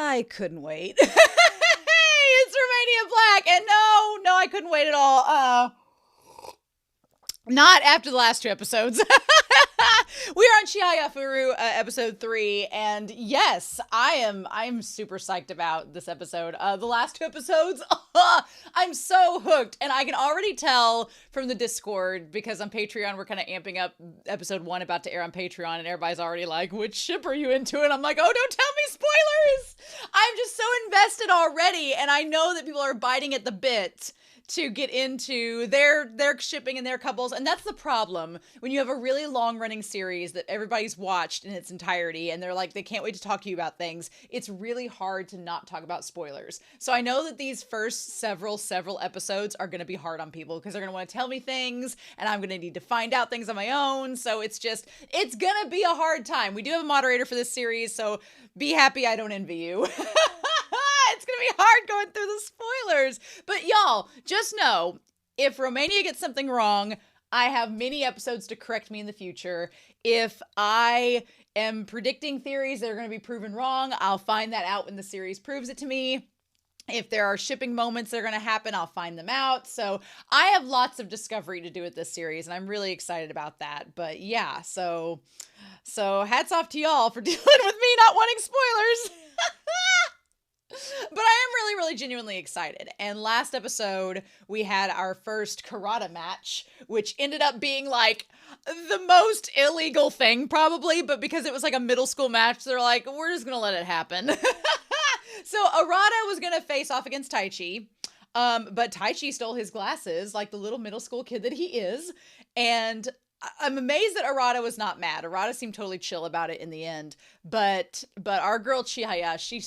I couldn't wait. Hey, it's Romania Black, and no, I couldn't wait at all. Not after the last two episodes. We are on Chihayafuru, episode 3, and yes, I'm super psyched about this episode. The last two episodes, I'm so hooked, and I can already tell from the Discord, because on Patreon, we're kind of amping up episode 1 about to air on Patreon, and everybody's already like, which ship are you into? And I'm like, oh, don't tell me spoilers! I'm just so invested already, and I know that people are biting at the bit to get into their shipping and their couples. And that's the problem when you have a really long running series that everybody's watched in its entirety and they're like, they can't wait to talk to you about things. It's really hard to not talk about spoilers. So I know that these first several episodes are going to be hard on people because they're going to want to tell me things and I'm going to need to find out things on my own. So it's going to be a hard time. We do have a moderator for this series, so be happy I don't envy you. It's going to be hard going through the spoilers. But y'all, just know, if Romania gets something wrong, I have many episodes to correct me in the future. If I am predicting theories that are going to be proven wrong, I'll find that out when the series proves it to me. If there are shipping moments that are going to happen, I'll find them out. So I have lots of discovery to do with this series, and I'm really excited about that. But yeah, so hats off to y'all for dealing with me not wanting spoilers. But I am really, really genuinely excited. And last episode, we had our first karate match, which ended up being like the most illegal thing probably, but because it was like a middle school match, they're like, we're just going to let it happen. So Arata was going to face off against Taichi, but Taichi stole his glasses like the little middle school kid that he is. And I'm amazed that Arata was not mad. Arata seemed totally chill about it in the end. But our girl Chihaya, she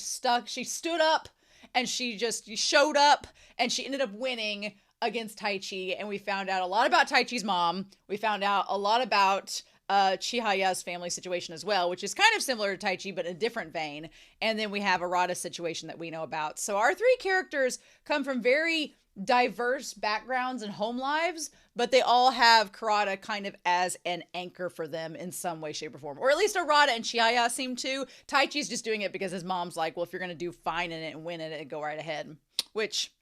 stood up and she just showed up and she ended up winning against Taichi. And we found out a lot about Taichi's mom. We found out a lot about Chihaya's family situation as well, which is kind of similar to Taichi, but in a different vein. And then we have Arata's situation that we know about. So our three characters come from very diverse backgrounds and home lives, but they all have karate kind of as an anchor for them in some way, shape, or form. Or at least Arata and Chihaya seem to. Taichi's just doing it because his mom's like, well, if you're going to do fine in it and win in it, go right ahead. Which,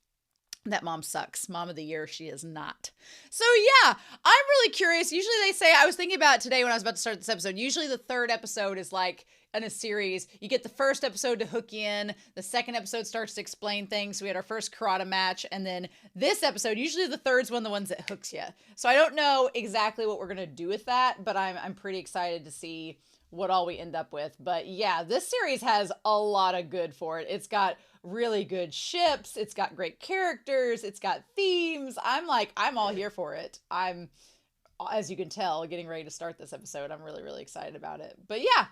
that mom sucks. Mom of the year, she is not. So yeah, I'm really curious. Usually they say, I was thinking about it today when I was about to start this episode, usually the third episode is like, in a series, you get the first episode to hook you in, the second episode starts to explain things. So we had our first karate match, and then this episode, usually the third's one of the ones that hooks you. So I don't know exactly what we're going to do with that, but I'm pretty excited to see what all we end up with. But yeah, this series has a lot of good for it. It's got really good ships, it's got great characters, it's got themes. I'm all here for it. I'm, as you can tell, getting ready to start this episode. I'm really, really excited about it. But yeah.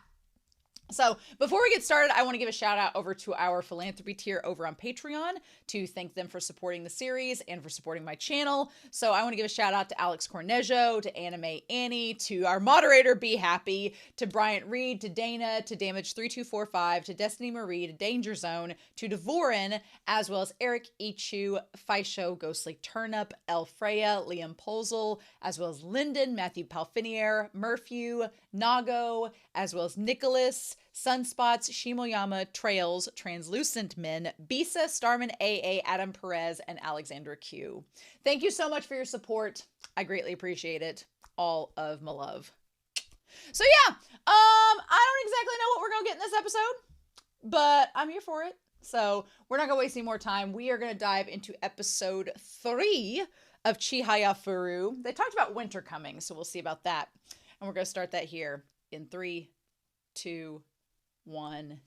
So before we get started, I want to give a shout out over to our philanthropy tier over on Patreon to thank them for supporting the series and for supporting my channel. So I want to give a shout out to Alex Cornejo, to Anime Annie, to our moderator Be Happy, to Bryant Reed, to Dana, to Damage3245, to Destiny Marie, to Danger Zone, to Devorin, as well as Eric Ichu, Faisho, Ghostly Turnip, El Freya, Liam Polzel, as well as Lyndon, Matthew Palfinier, Murphew, Nago, as well as Nicholas, Sunspots, Shimoyama, Trails, Translucent Men, Bisa, Starman AA, Adam Perez, and Alexandra Q. Thank you so much for your support. I greatly appreciate it. All of my love. So yeah, I don't exactly know what we're going to get in this episode, but I'm here for it. So we're not going to waste any more time. We are going to dive into episode 3 of Chihayafuru. They talked about winter coming, so we'll see about that. And we're going to start that here in 3, 2, 1,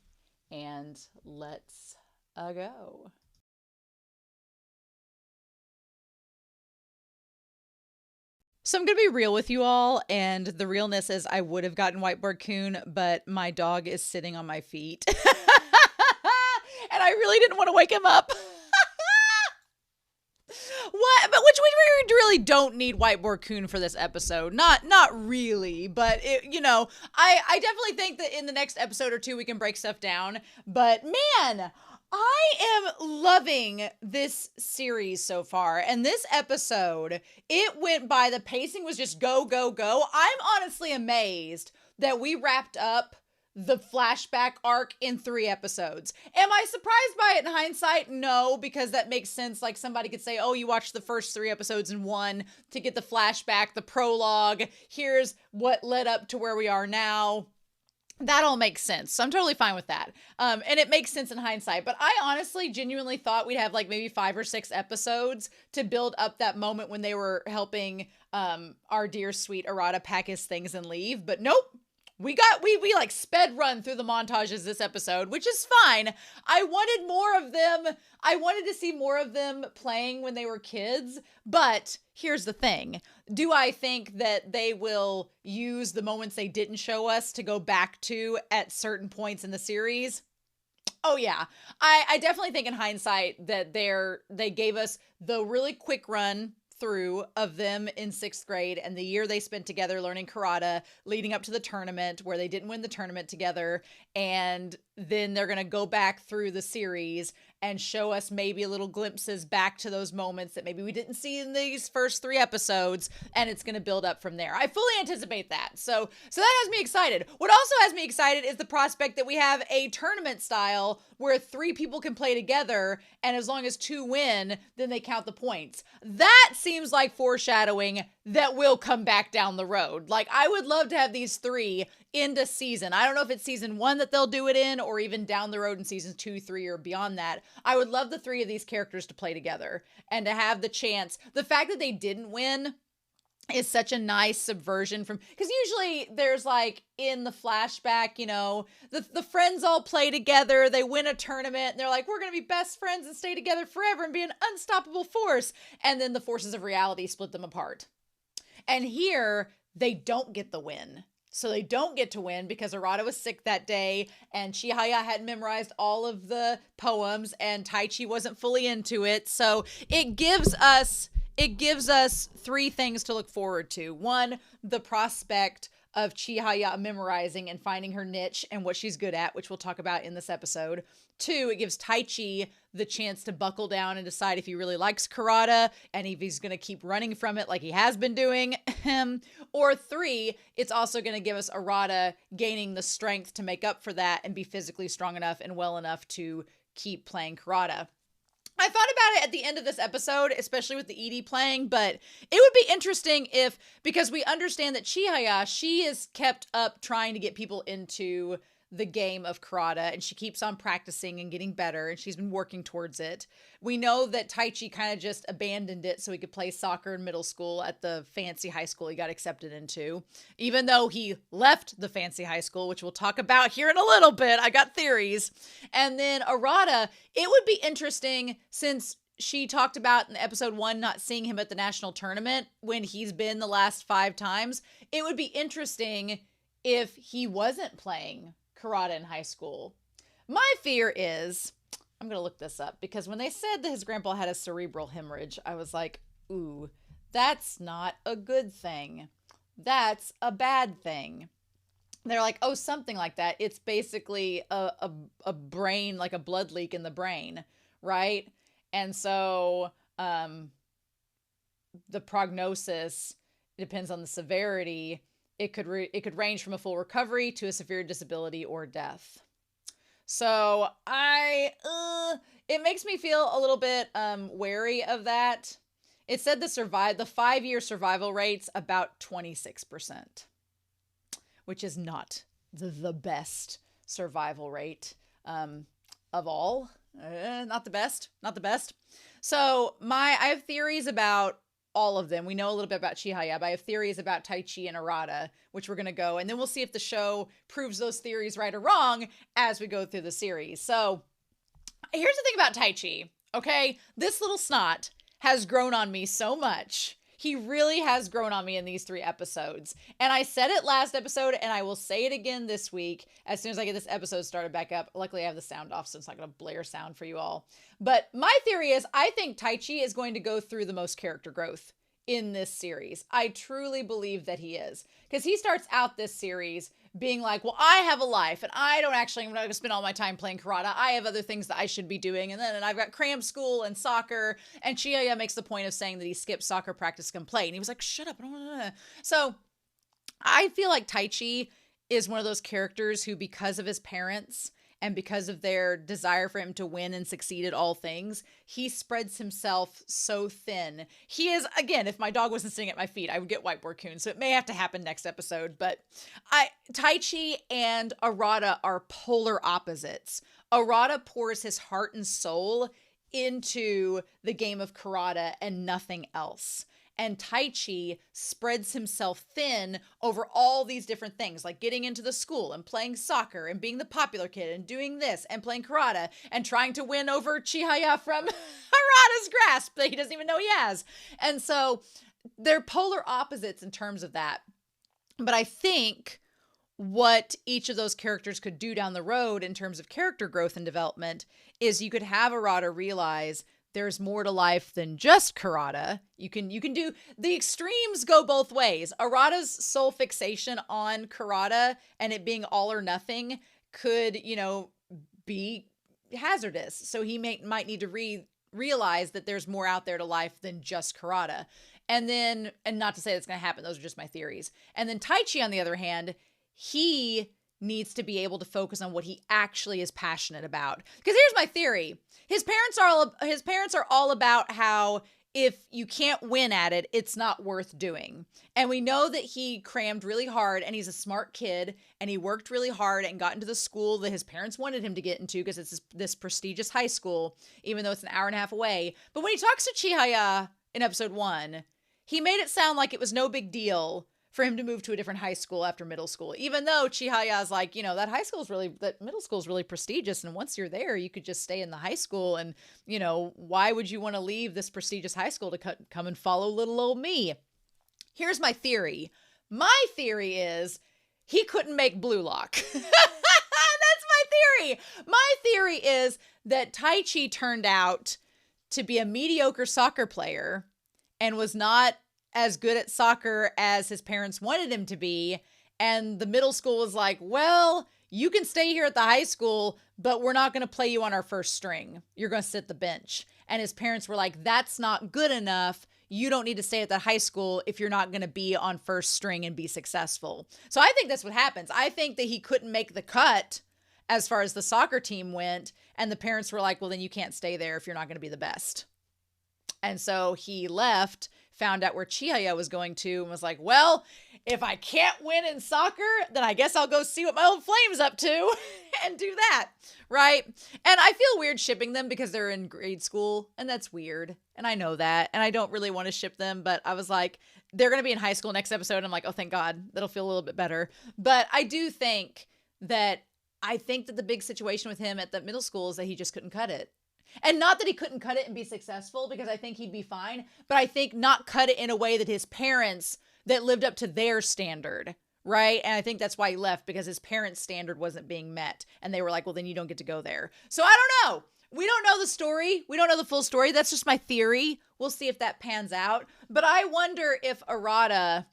and let's go. So I'm going to be real with you all, and the realness is I would have gotten Whiteboard Coon, but my dog is sitting on my feet. And I really didn't want to wake him up. What? But which we really don't need Whiteboard Coon for this episode. Not really, but it, I definitely think that in the next episode or two we can break stuff down. But man, I am loving this series so far. And this episode, it went by, the pacing was just go, go, go. I'm honestly amazed that we wrapped up the flashback arc in 3 episodes. Am I surprised by it in hindsight? No, because that makes sense. Like somebody could say, oh, you watched the first 3 episodes in one to get the flashback, the prologue. Here's what led up to where we are now. That all makes sense. So I'm totally fine with that. And it makes sense in hindsight. But I honestly genuinely thought we'd have like maybe 5 or 6 episodes to build up that moment when they were helping our dear sweet Arata pack his things and leave. But nope. We like sped run through the montages this episode, which is fine. I wanted more of them. I wanted to see more of them playing when they were kids. But here's the thing. Do I think that they will use the moments they didn't show us to go back to at certain points in the series? Oh yeah. I definitely think in hindsight that they gave us the really quick run through of them in 6th grade and the year they spent together learning karate leading up to the tournament where they didn't win the tournament together. And then they're going to go back through the series and show us maybe a little glimpses back to those moments that maybe we didn't see in these first 3 episodes. And it's going to build up from there. I fully anticipate that. So that has me excited. What also has me excited is the prospect that we have a tournament style where 3 people can play together. And as long as 2 win, then they count the points. That seems like foreshadowing that will come back down the road. Like I would love to have these 3 into season. I don't know if it's season 1 that they'll do it in or even down the road in seasons 2, 3, or beyond that. I would love the 3 of these characters to play together and to have the chance. The fact that they didn't win is such a nice subversion from, because usually there's like in the flashback, you know, the friends all play together, they win a tournament and they're like, we're going to be best friends and stay together forever and be an unstoppable force. And then the forces of reality split them apart. And here they don't get the win. So they don't get to win because Arata was sick that day and Chihaya hadn't memorized all of the poems and Taichi wasn't fully into it. So it gives us 3 things to look forward to. 1, the prospect of Chihaya memorizing and finding her niche and what she's good at, which we'll talk about in this episode. 2, it gives Taichi the chance to buckle down and decide if he really likes karate and if he's going to keep running from it like he has been doing. Or 3, it's also going to give us Arata gaining the strength to make up for that and be physically strong enough and well enough to keep playing karate. I thought about it at the end of this episode, especially with the Edie playing, but it would be interesting if, because we understand that Chihaya, she is kept up trying to get people into the game of karate, and she keeps on practicing and getting better, and she's been working towards it. We know that Taichi kind of just abandoned it so he could play soccer in middle school at the fancy high school he got accepted into, even though he left the fancy high school, which we'll talk about here in a little bit. I got theories. And then Arata, it would be interesting since she talked about in episode 1 not seeing him at the national tournament when he's been the last 5 times. It would be interesting if he wasn't playing karate in high school. My fear is, I'm going to look this up because when they said that his grandpa had a cerebral hemorrhage, I was like, ooh, that's not a good thing. That's a bad thing. They're like, oh, something like that. It's basically a brain, like a blood leak in the brain, right? And so the prognosis, it depends on the severity. It could range from a full recovery to a severe disability or death. So it makes me feel a little bit wary of that. It said the 5-year survival rate's about 26%, which is not the best survival rate of all. Not the best. So I have theories about all of them. We know a little bit about Chihaya, but I have theories about Taichi and Arata, which we're going to go. And then we'll see if the show proves those theories right or wrong as we go through the series. So here's the thing about Taichi, okay? This little snot has grown on me so much. He really has grown on me in these 3 episodes. And I said it last episode, and I will say it again this week as soon as I get this episode started back up. Luckily, I have the sound off, so it's not going to blare sound for you all. But my theory is I think Taichi is going to go through the most character growth in this series. I truly believe that he is. Because he starts out this series being like, well, I have a life and I'm not going to spend all my time playing karate. I have other things that I should be doing. And then I've got cram school and soccer. And Chihaya makes the point of saying that he skipped soccer practice to come play. And he was like, shut up. I don't want to. So I feel like Taichi is one of those characters who, because of his parents and because of their desire for him to win and succeed at all things, he spreads himself so thin. He is, again, if my dog wasn't sitting at my feet, I would get whiteboard coon. So it may have to happen next episode. But Taichi and Arata are polar opposites. Arata pours his heart and soul into the game of karate and nothing else. And Taichi spreads himself thin over all these different things, like getting into the school and playing soccer and being the popular kid and doing this and playing karate and trying to win over Chihaya from Harada's grasp that he doesn't even know he has. And so they're polar opposites in terms of that. But I think what each of those characters could do down the road in terms of character growth and development is you could have Arata realize there's more to life than just karate. You can do the extremes, go both ways. Arata's sole fixation on karate and it being all or nothing could, be hazardous. So he might need to realize that there's more out there to life than just karate. And not to say that's going to happen. Those are just my theories. And then Taichi, on the other hand, he needs to be able to focus on what he actually is passionate about. Because here's my theory. His parents are all about how if you can't win at it, it's not worth doing. And we know that he crammed really hard and he's a smart kid and he worked really hard and got into the school that his parents wanted him to get into because it's this prestigious high school, even though it's an hour and a half away. But when he talks to Chihaya in episode 1, he made it sound like it was no big deal for him to move to a different high school after middle school, even though Chihaya's like, that middle school is really prestigious. And once you're there, you could just stay in the high school. And, why would you want to leave this prestigious high school to come and follow little old me? Here's my theory. My theory is he couldn't make Blue Lock. That's my theory. My theory is that Taichi turned out to be a mediocre soccer player and was not as good at soccer as his parents wanted him to be. And the middle school was like, well, you can stay here at the high school, but we're not going to play you on our first string. You're going to sit the bench. And his parents were like, that's not good enough. You don't need to stay at that high school if you're not going to be on first string and be successful. So I think that's what happens. I think that he couldn't make the cut as far as the soccer team went. And the parents were like, well, then you can't stay there if you're not going to be the best. And so he left, found out where Chihaya was going to, and was like, well, if I can't win in soccer, then I guess I'll go see what my old flame's up to and do that, right? And I feel weird shipping them because they're in grade school, and that's weird. And I know that, and I don't really want to ship them, but I was like, they're going to be in high school next episode. And I'm like, oh, thank God. That'll feel a little bit better. But I do think that the big situation with him at the middle school is that he just couldn't cut it. And not that he couldn't cut it and be successful, because I think he'd be fine, but I think not cut it in a way that his parents that lived up to their standard, right? And I think that's why he left, because his parents' standard wasn't being met. And they were like, well, then you don't get to go there. So I don't know. We don't know the story. We don't know the full story. That's just my theory. We'll see if that pans out. But I wonder if Arata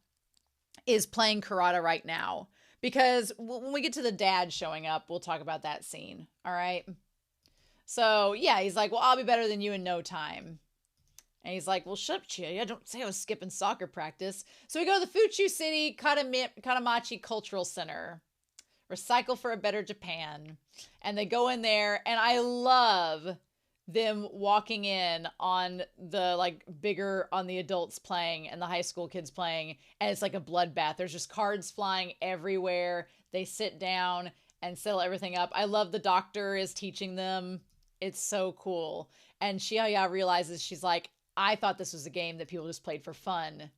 is playing karate right now, because when we get to the dad showing up, we'll talk about that scene. All right. So, yeah, he's like, well, I'll be better than you in no time. And he's like, well, shut up, Chia. Don't say I was skipping soccer practice. So we go to the Fuchu City Katamachi Cultural Center. Recycle for a better Japan. And they go in there, and I love them walking in on the, on the adults playing and the high school kids playing. And it's like a bloodbath. There's just cards flying everywhere. They sit down and settle everything up. I love the doctor is teaching them. It's so cool. And Chihaya realizes, she's like, I thought this was a game that people just played for fun,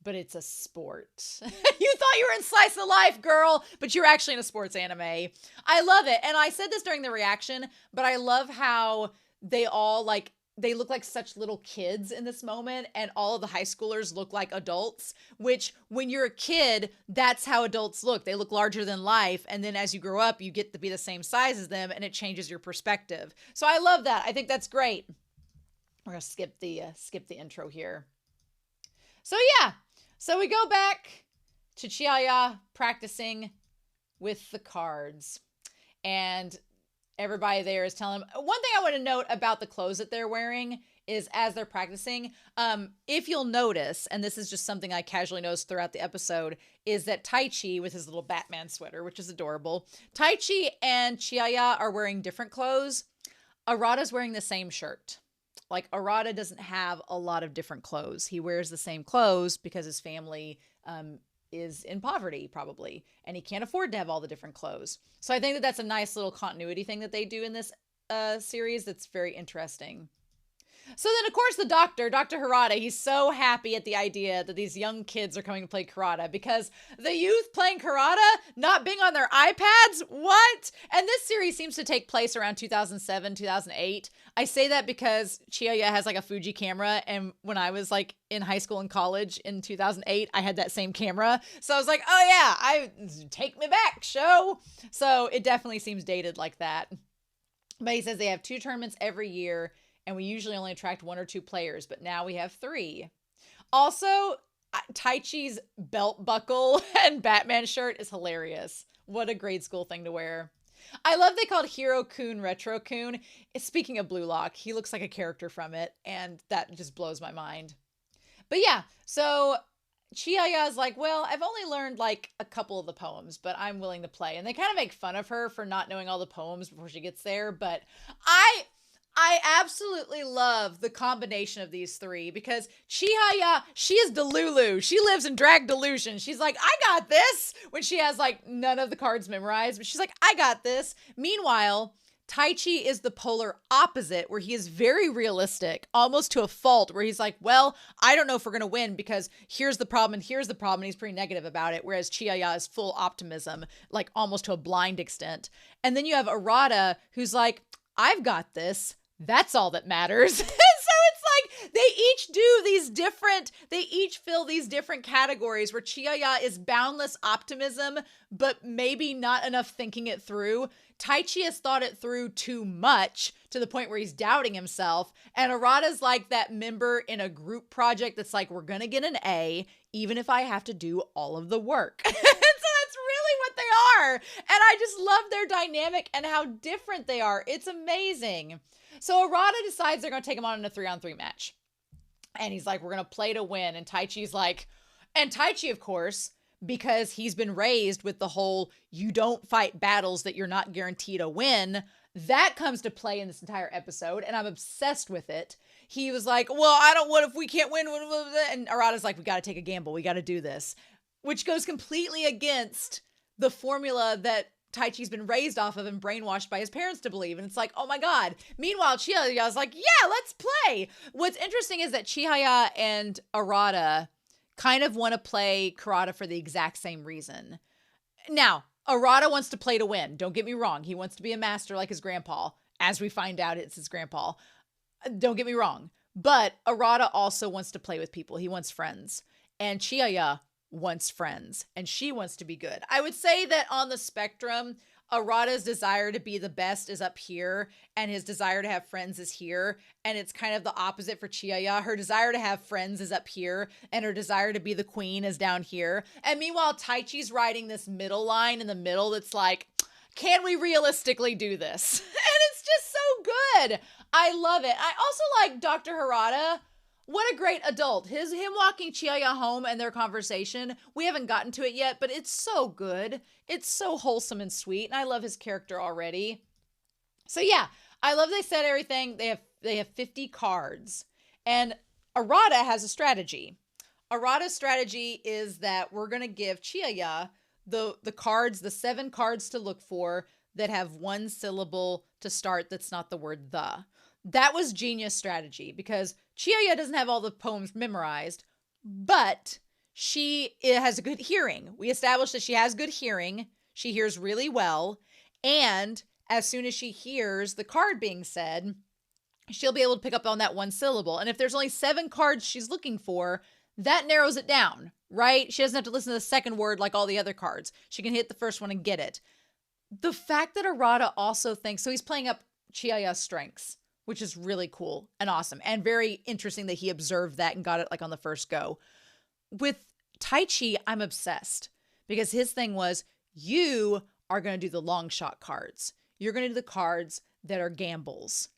but it's a sport. You thought you were in Slice of Life, girl, but you're actually in a sports anime. I love it. And I said this during the reaction, but I love how they all they look like such little kids in this moment, and all of the high schoolers look like adults, which when you're a kid, that's how adults look. They look larger than life. And then as you grow up, you get to be the same size as them, and it changes your perspective. So I love that. I think that's great. We're going to skip the intro here. So yeah, so we go back to Chihaya practicing with the cards, and everybody there is telling them. One thing I want to note about the clothes that they're wearing is as they're practicing, if you'll notice, and this is just something I casually noticed throughout the episode, is that Taichi with his little Batman sweater, which is adorable. Taichi and Chihaya are wearing different clothes. Arata's wearing the same shirt. Like, Arata doesn't have a lot of different clothes. He wears the same clothes because his family is in poverty, probably, and he can't afford to have all the different clothes. So I think that that's a nice little continuity thing that they do in this series that's very interesting. So then, of course, the doctor, Dr. Harada, he's so happy at the idea that these young kids are coming to play karate because the youth playing karate not being on their iPads? What? And this series seems to take place around 2007, 2008. I say that because Chihaya has like a Fuji camera, and when I was like in high school and college in 2008, I had that same camera. So I was like, oh yeah, take me back, show. So it definitely seems dated like that. But he says they have 2 tournaments every year, and we usually only attract 1 or 2 players, but now we have 3. Also, Taichi's belt buckle and Batman shirt is hilarious. What a grade school thing to wear. I love they called Hiro-kun Retro-kun. Speaking of Blue Lock, he looks like a character from it, and that just blows my mind. But yeah, so Chihaya's like, well, I've only learned like a couple of the poems, but I'm willing to play. And they kind of make fun of her for not knowing all the poems before she gets there, but I absolutely love the combination of these 3 because Chihaya, she is Delulu. She lives in drag delusion. She's like, I got this, when she has like none of the cards memorized, but she's like, I got this. Meanwhile, Taichi is the polar opposite, where he is very realistic, almost to a fault, where he's like, well, I don't know if we're going to win because here's the problem and here's the problem. And he's pretty negative about it. Whereas Chihaya is full optimism, like almost to a blind extent. And then you have Arata, who's like, I've got this. That's all that matters. So it's like they each fill these different categories where Chihaya is boundless optimism, but maybe not enough thinking it through. Taichi has thought it through too much to the point where he's doubting himself. And Arata's like that member in a group project that's like, we're going to get an A, even if I have to do all of the work. And so that's really what they are. And I just love their dynamic and how different they are. It's amazing. So Arata decides they're going to take him on in a 3-on-3 match. And he's like, we're going to play to win. And Taichi's like, and Taichi, of course, because he's been raised with the whole, you don't fight battles that you're not guaranteed a win, that comes to play in this entire episode. And I'm obsessed with it. He was like, well, what if we can't win? And Arata's like, we got to take a gamble. We got to do this, which goes completely against the formula that Taichi's been raised off of and brainwashed by his parents to believe. And it's like, oh my God. Meanwhile, Chihaya's like, yeah, let's play. What's interesting is that Chihaya and Arata kind of want to play karate for the exact same reason. Now, Arata wants to play to win. Don't get me wrong. He wants to be a master like his grandpa. As we find out, it's his grandpa. Don't get me wrong. But Arata also wants to play with people. He wants friends. And Chihaya wants friends, and she wants to be good. I would say that on the spectrum, Arata's desire to be the best is up here, and his desire to have friends is here. And it's kind of the opposite for Chihaya. Her desire to have friends is up here, and her desire to be the queen is down here. And meanwhile, Taichi's riding this middle line in the middle that's like, can we realistically do this? And it's just so good. I love it. I also like Dr. Harada. What a great adult. Him walking Chihaya home and their conversation. We haven't gotten to it yet, but it's so good. It's so wholesome and sweet. And I love his character already. So yeah, I love they said everything. They have 50 cards. And Arata has a strategy. Arata's strategy is that we're going to give Chihaya the cards, the 7 cards to look for that have 1 syllable to start that's not the word the. That was genius strategy because Chihaya doesn't have all the poems memorized, but she has a good hearing. We established that she has good hearing. She hears really well. And as soon as she hears the card being said, she'll be able to pick up on that 1 syllable. And if there's only 7 cards she's looking for, that narrows it down, right? She doesn't have to listen to the second word like all the other cards. She can hit the first one and get it. The fact that Arata also thinks, so he's playing up Chihaya's strengths, which is really cool and awesome and very interesting that he observed that and got it like on the first go. With Taichi, I'm obsessed because his thing was, you are going to do the long shot cards. you're going to do the cards that are gambles.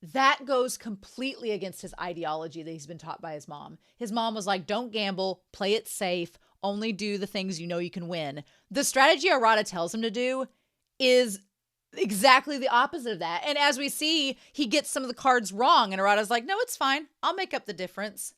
That goes completely against his ideology that he's been taught by his mom. His mom was like, don't gamble, play it safe, only do the things you know you can win. The strategy Arata tells him to do is exactly the opposite of that. And as we see, he gets some of the cards wrong. And Arata's like, no, it's fine. I'll make up the difference.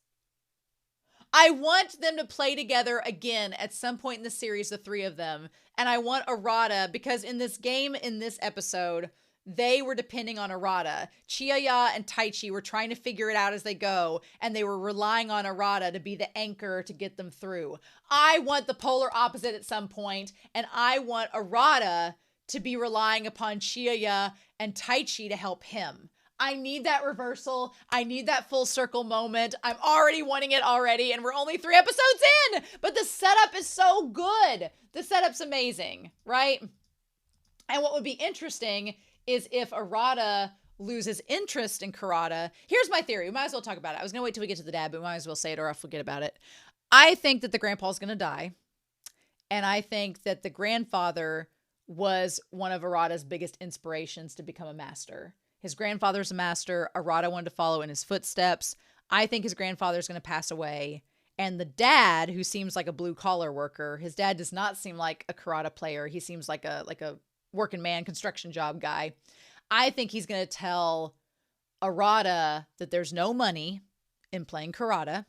I want them to play together again at some point in the series, the three of them. And I want Arata, because in this game, in this episode, they were depending on Arata. Chihaya and Taichi were trying to figure it out as they go, and they were relying on Arata to be the anchor to get them through. I want the polar opposite at some point, and I want Arata to be relying upon Chihaya and Taichi to help him. I need that reversal. I need that full circle moment. I'm already wanting it already, and we're only 3 episodes in, but the setup is so good. The setup's amazing, right? And what would be interesting is if Arata loses interest in Kurata. Here's my theory. We might as well talk about it. I was going to wait till we get to the dad, but we might as well say it or I'll forget about it. I think that the grandpa's going to die, and I think that the grandfather was one of Arata's biggest inspirations to become a master. His grandfather's a master. Arata wanted to follow in his footsteps. I think his grandfather's going to pass away. And the dad, who seems like a blue-collar worker, his dad does not seem like a Kurata player. He seems like a working man, construction job guy. I think he's going to tell Arata that there's no money in playing Kurata.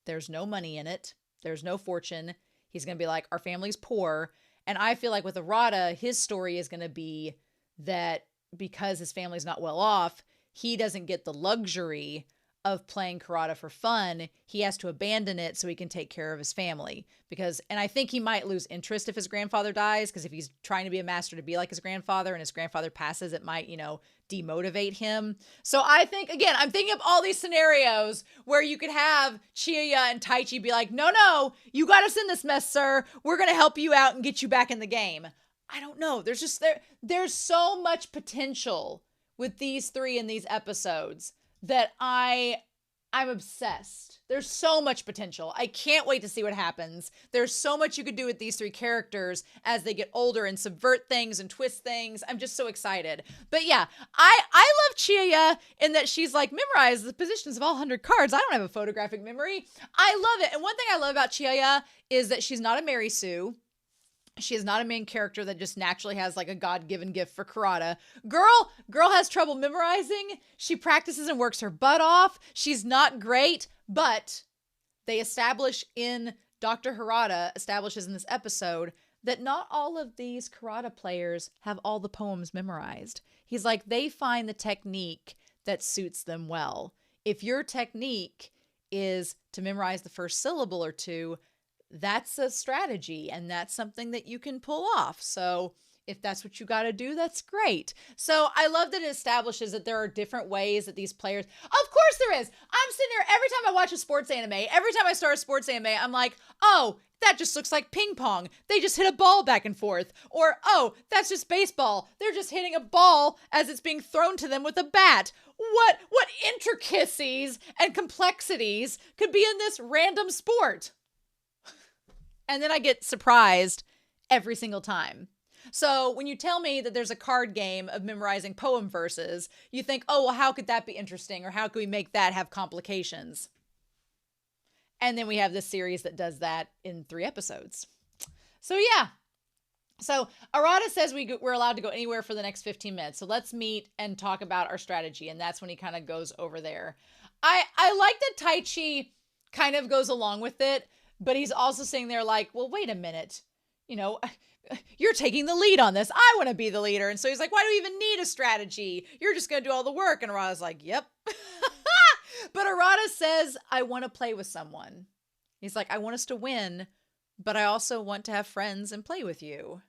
There's no money in it. There's no fortune. He's going to be like, our family's poor. And I feel like with Arata, his story is going to be that because his family's not well off, he doesn't get the luxury of playing Kurata for fun. He has to abandon it so he can take care of his family. And I think he might lose interest if his grandfather dies, because if he's trying to be a master to be like his grandfather and his grandfather passes, it might, demotivate him. So I think, again, I'm thinking of all these scenarios where you could have Chihaya and Taichi be like, no, you got us in this mess, sir. We're going to help you out and get you back in the game. I don't know. There's so much potential with these 3 in these episodes that I'm obsessed. There's so much potential. I can't wait to see what happens. There's so much you could do with these 3 characters as they get older and subvert things and twist things. I'm just so excited. But yeah, I love Chihaya in that she's like, memorize the positions of all 100 cards. I don't have a photographic memory. I love it. And one thing I love about Chihaya is that she's not a Mary Sue. She is not a main character that just naturally has like a God-given gift for Kurata. Girl has trouble memorizing. She practices and works her butt off. She's not great, but they establish Dr. Harada establishes in this episode that not all of these Kurata players have all the poems memorized. He's like, they find the technique that suits them well. If your technique is to memorize the first syllable or two, that's a strategy, and that's something that you can pull off. So if that's what you got to do, that's great. So I love that it establishes that there are different ways that these players, of course there is. I'm sitting here every time I watch a sports anime, every time I start a sports anime, I'm like, oh, that just looks like ping pong. They just hit a ball back and forth. Or, oh, that's just baseball. They're just hitting a ball as it's being thrown to them with a bat. What intricacies and complexities could be in this random sport? And then I get surprised every single time. So when you tell me that there's a card game of memorizing poem verses, you think, oh, well, how could that be interesting? Or how could we make that have complications? And then we have this series that does that in 3 episodes. So yeah. So Arata says we're allowed to go anywhere for the next 15 minutes. So let's meet and talk about our strategy. And that's when he kind of goes over there. I like that Taichi kind of goes along with it. But he's also sitting there like, well, wait a minute. You're taking the lead on this. I want to be the leader. And so he's like, why do we even need a strategy? You're just going to do all the work. And Arata's like, yep. But Arata says, I want to play with someone. He's like, I want us to win, but I also want to have friends and play with you.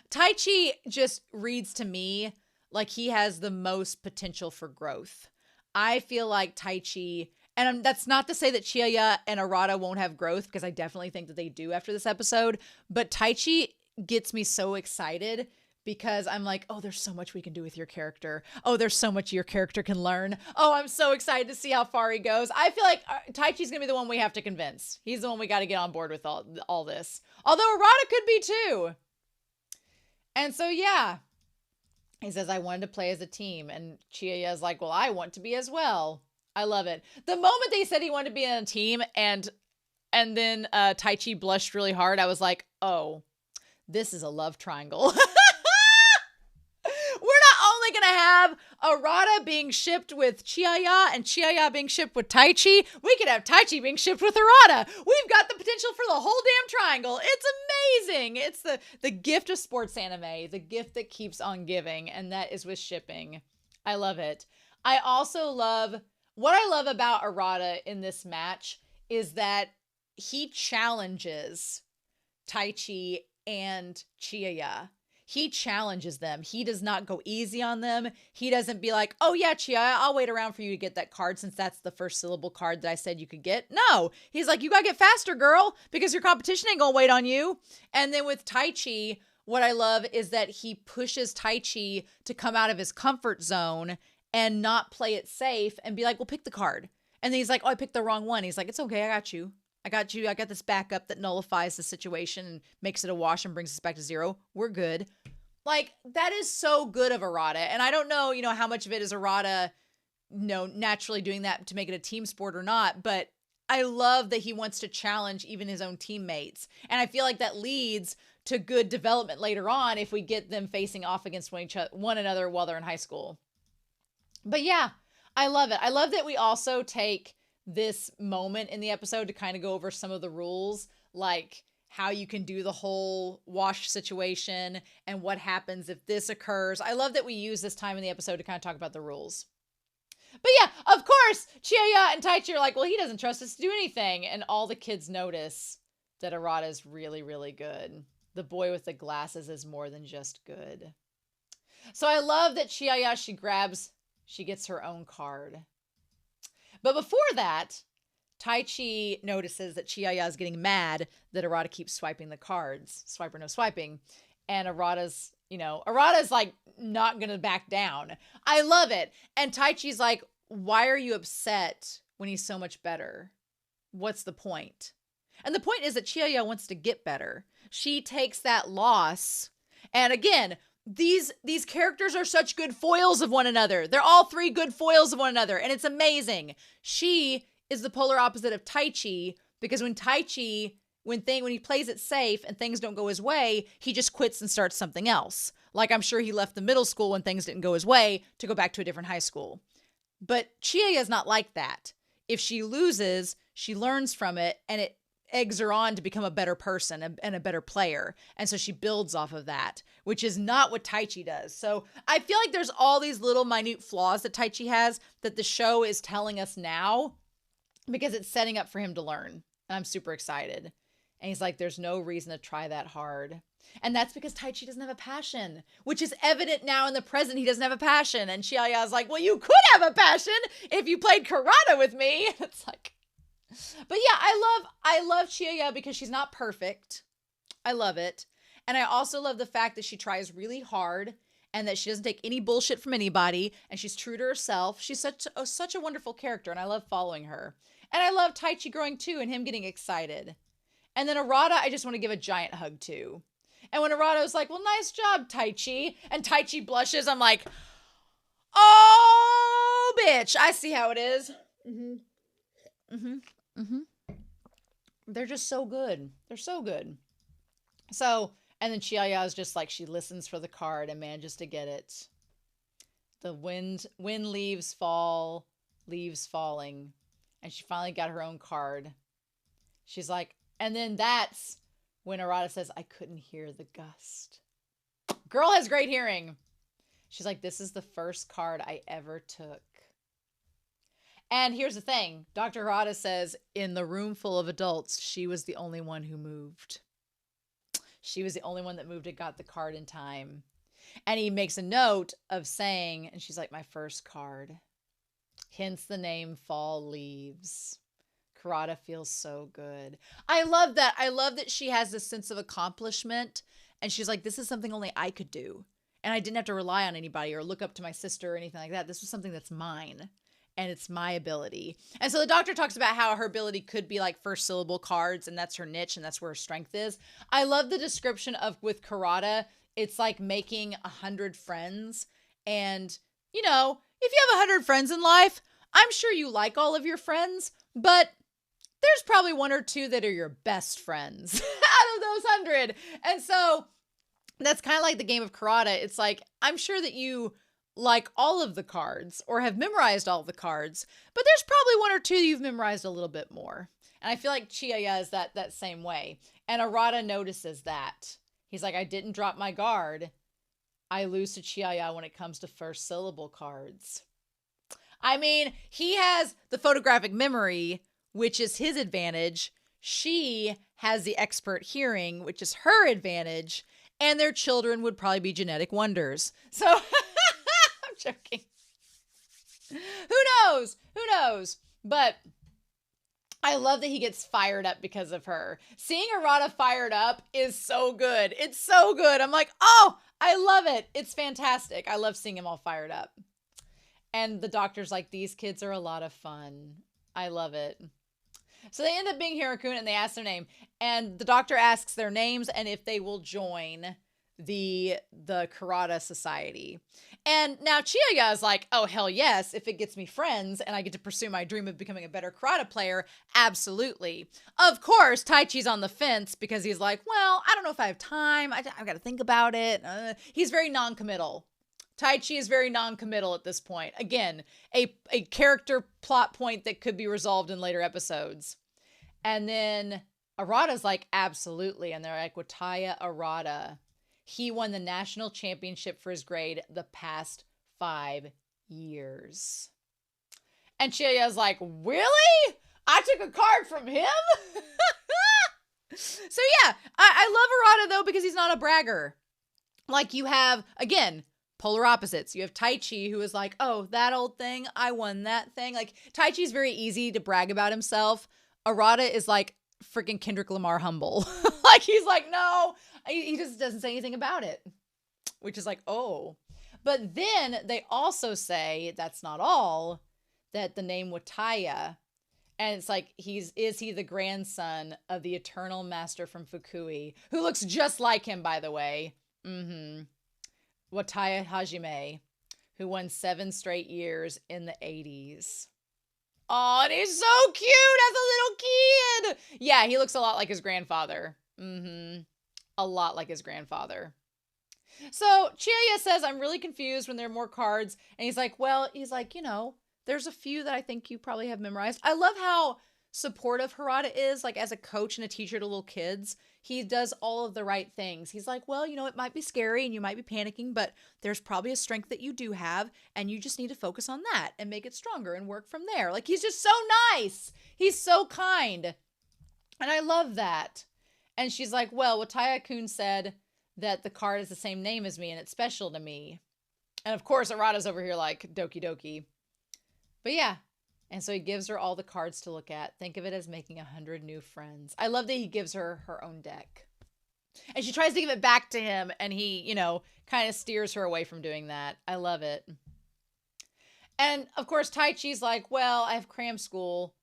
Taichi just reads to me like he has the most potential for growth. I feel like Taichi... And that's not to say that Chihaya and Arata won't have growth, because I definitely think that they do after this episode. But Taichi gets me so excited because I'm like, oh, there's so much we can do with your character. Oh, there's so much your character can learn. Oh, I'm so excited to see how far he goes. I feel like Taichi's going to be the one we have to convince. He's the one we got to get on board with all this. Although Arata could be too. And so, yeah. He says, I wanted to play as a team. And Chiaya's like, well, I want to be as well. I love it. The moment they said he wanted to be in a team and then Taichi blushed really hard, I was like, oh, this is a love triangle. We're not only going to have Arata being shipped with Chihaya and Chihaya being shipped with Taichi, we could have Taichi being shipped with Arata. We've got the potential for the whole damn triangle. It's amazing. It's the gift of sports anime, the gift that keeps on giving, and that is with shipping. I love it. I also love, what I love about Arata in this match is that he challenges Taichi and Chihaya. He challenges them. He does not go easy on them. He doesn't be like, oh yeah, Chihaya, I'll wait around for you to get that card since that's the first syllable card that I said you could get. No, he's like, you gotta get faster, girl, because your competition ain't gonna wait on you. And then with Taichi, what I love is that he pushes Taichi to come out of his comfort zone and not play it safe and be like, well, pick the card. And then he's like, oh, I picked the wrong one. He's like, it's okay, I got you. I got you. I got this backup that nullifies the situation and makes it a wash and brings us back to 0. We're good. Like, that is so good of Arata. And I don't know, how much of it is Arata, naturally doing that to make it a team sport or not. But I love that he wants to challenge even his own teammates. And I feel like that leads to good development later on if we get them facing off against one another while they're in high school. But yeah, I love it. I love that we also take this moment in the episode to kind of go over some of the rules, like how you can do the whole wash situation and what happens if this occurs. I love that we use this time in the episode to kind of talk about the rules. But yeah, of course, Chihaya and Taichi are like, well, he doesn't trust us to do anything. And all the kids notice that Arata is really, really good. The boy with the glasses is more than just good. So I love that Chihaya, she gets her own card. But before that, Taichi notices that Chihaya is getting mad that Arata keeps swiping the cards. Swipe or no swiping. And Arata's like not going to back down. I love it. And Taichi's like, why are you upset when he's so much better? What's the point? And the point is that Chihaya wants to get better. She takes that loss. And again, these characters are such good foils of one another. They're all 3 good foils of one another, and it's amazing. She is the polar opposite of Taichi, because when he plays it safe and things don't go his way, he just quits and starts something else. Like, I'm sure he left the middle school when things didn't go his way to go back to a different high school. But Chihaya is not like that. If she loses, she learns from it, and it eggs her on to become a better person and a better player. And so she builds off of that, which is not what Taichi does. So I feel like there's all these little minute flaws that Taichi has that the show is telling us now because it's setting up for him to learn. And I'm super excited. And he's like, there's no reason to try that hard. And that's because Taichi doesn't have a passion, which is evident now in the present. He doesn't have a passion. And Chiaya's like, well, you could have a passion if you played Kurata with me. It's like, but yeah, I love Chihaya because she's not perfect. I love it. And I also love the fact that she tries really hard and that she doesn't take any bullshit from anybody and she's true to herself. She's such a wonderful character and I love following her. And I love Taichi growing too and him getting excited. And then Arata, I just want to give a giant hug to. And when Arata was like, well, nice job, Taichi. And Taichi blushes, I'm like, oh, bitch, I see how it is. They're just so good. They're so good. So, and then Chihaya is just like, she listens for the card and manages to get it. The wind leaves fall, leaves falling. And she finally got her own card. She's like, and then that's when Arata says, I couldn't hear the gust. Girl has great hearing. She's like, this is the first card I ever took. And here's the thing. Dr. Arata says, in the room full of adults, she was the only one who moved. She was the only one that moved and got the card in time. And he makes a note of saying, and she's like, my first card. Hence the name Fall Leaves. Kurata feels so good. I love that. I love that she has this sense of accomplishment. And she's like, this is something only I could do. And I didn't have to rely on anybody or look up to my sister or anything like that. This was something that's mine. And it's my ability. And so the doctor talks about how her ability could be like first syllable cards. And that's her niche. And that's where her strength is. I love the description of with Kurata. It's like making 100 friends. And, you know, if you have 100 friends in life, I'm sure you like all of your friends, but there's probably one or two that are your best friends out of those 100. And so that's kind of like the game of Kurata. It's like, I'm sure that you like all of the cards or have memorized all of the cards, but there's probably one or two you've memorized a little bit more. And I feel like Chihaya is that same way. And Arata notices that. He's like, I didn't drop my guard. I lose to Chihaya when it comes to first syllable cards. I mean, he has the photographic memory, which is his advantage. She has the expert hearing, which is her advantage. And their children would probably be genetic wonders. So, I'm joking. Who knows? Who knows? But I love that he gets fired up because of her. Seeing Arata fired up is so good. It's so good. I'm like, oh, I love it. It's fantastic. I love seeing him all fired up. And the doctor's like, these kids are a lot of fun. I love it. So they end up being Hirakun and they ask their name. And the doctor asks their names and if they will join the Kurata Society. And now Chihaya is like, oh, hell yes. If it gets me friends and I get to pursue my dream of becoming a better Kurata player, absolutely. Of course, Taichi's on the fence because he's like, well, I don't know if I have time. I've got to think about it. He's very non-committal. Taichi is very non-committal at this point. Again, a character plot point that could be resolved in later episodes. And then Arata's like, absolutely. And they're like, Wataya Arata. He won the national championship for his grade the past 5 years. And Chiya's like, really? I took a card from him? So yeah, I love Arata though because he's not a bragger. Like you have, again, polar opposites. You have Taichi who is like, oh, that old thing, I won that thing. Like Taichi's very easy to brag about himself. Arata is like freaking Kendrick Lamar humble. Like he's like, no, he just doesn't say anything about it, which is like, oh. But then they also say that's not all, that the name Wataya, and it's like, is he the grandson of the eternal master from Fukui, who looks just like him, by the way. Wataya Hajime, who won 7 straight years in the 80s. Oh, and he's so cute as a little kid. Yeah, he looks a lot like his grandfather. A lot like his grandfather. So Chihaya says, I'm really confused when there are more cards. And he's like, you know, there's a few that I think you probably have memorized. I love how supportive Harada is, like as a coach and a teacher to little kids. He does all of the right things. He's like, well, you know, it might be scary and you might be panicking, but there's probably a strength that you do have and you just need to focus on that and make it stronger and work from there. Like he's just so nice. He's so kind. And I love that. And she's like, well, Wataya-kun said that the card is the same name as me and it's special to me. And of course, Arata's over here like, doki doki. But yeah. And so he gives her all the cards to look at. Think of it as making 100 new friends. I love that he gives her her own deck. And she tries to give it back to him. And he, you know, kind of steers her away from doing that. I love it. And of course, Taichi's like, well, I have cram school,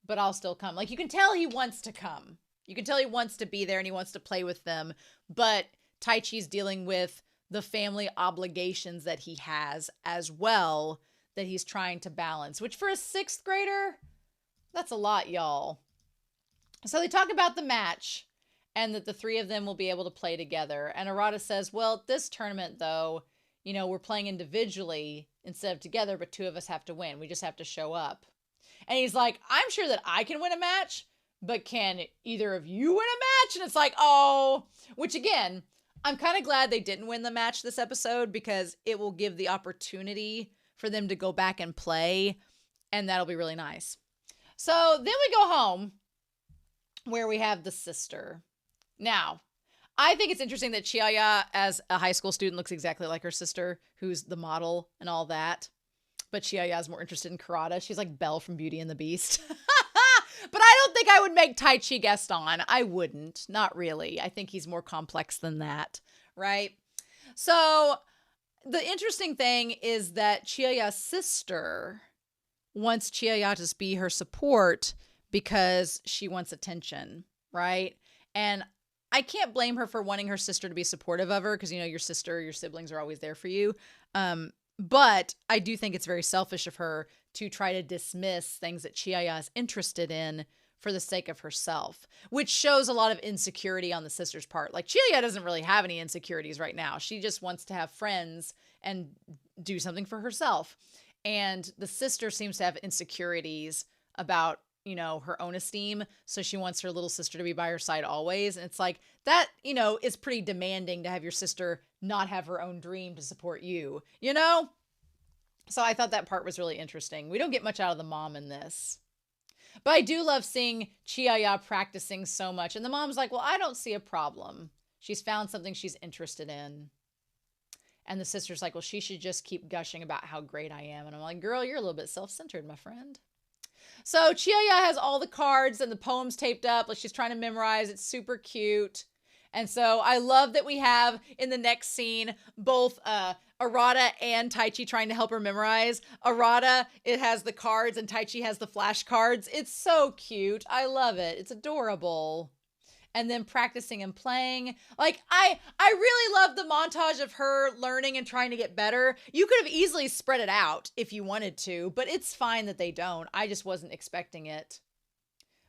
but I'll still come. Like you can tell he wants to come. You can tell he wants to be there and he wants to play with them. But Taichi's dealing with the family obligations that he has as well, that he's trying to balance, which for a 6th grader, that's a lot, y'all. So they talk about the match and that the 3 of them will be able to play together. And Arata says, well, this tournament though, you know, we're playing individually instead of together, but 2 of us have to win. We just have to show up. And he's like, I'm sure that I can win a match, but can either of you win a match? And it's like, oh, which again, I'm kind of glad they didn't win the match this episode because it will give the opportunity for them to go back and play, and that'll be really nice. So then we go home, where we have the sister. Now, I think it's interesting that Chihaya, as a high school student, looks exactly like her sister, who's the model and all that. But Chihaya is more interested in karate. She's like Belle from Beauty and the Beast. But I don't think I would make Taichi Gaston. I wouldn't. Not really. I think he's more complex than that, right? So the interesting thing is that Chihaya's sister wants Chihaya to be her support because she wants attention, right? And I can't blame her for wanting her sister to be supportive of her because, you know, your sister, your siblings are always there for you. But I do think it's very selfish of her to try to dismiss things that Chihaya is interested in for the sake of herself, which shows a lot of insecurity on the sister's part. Like, Chihaya doesn't really have any insecurities right now. She just wants to have friends and do something for herself. And the sister seems to have insecurities about, you know, her own esteem. So she wants her little sister to be by her side always. And it's like, that, you know, is pretty demanding to have your sister not have her own dream to support you, you know? So I thought that part was really interesting. We don't get much out of the mom in this. But I do love seeing Chihaya practicing so much. And the mom's like, well, I don't see a problem. She's found something she's interested in. And the sister's like, well, she should just keep gushing about how great I am. And I'm like, girl, you're a little bit self-centered, my friend. So Chihaya has all the cards and the poems taped up. Like, she's trying to memorize. It's super cute. And so I love that we have in the next scene both Arata and Taichi trying to help her memorize. Arata, it has the cards, and Taichi has the flashcards. It's so cute. I love it. It's adorable. And then practicing and playing. Like, I really love the montage of her learning and trying to get better. You could have easily spread it out if you wanted to, but it's fine that they don't. I just wasn't expecting it.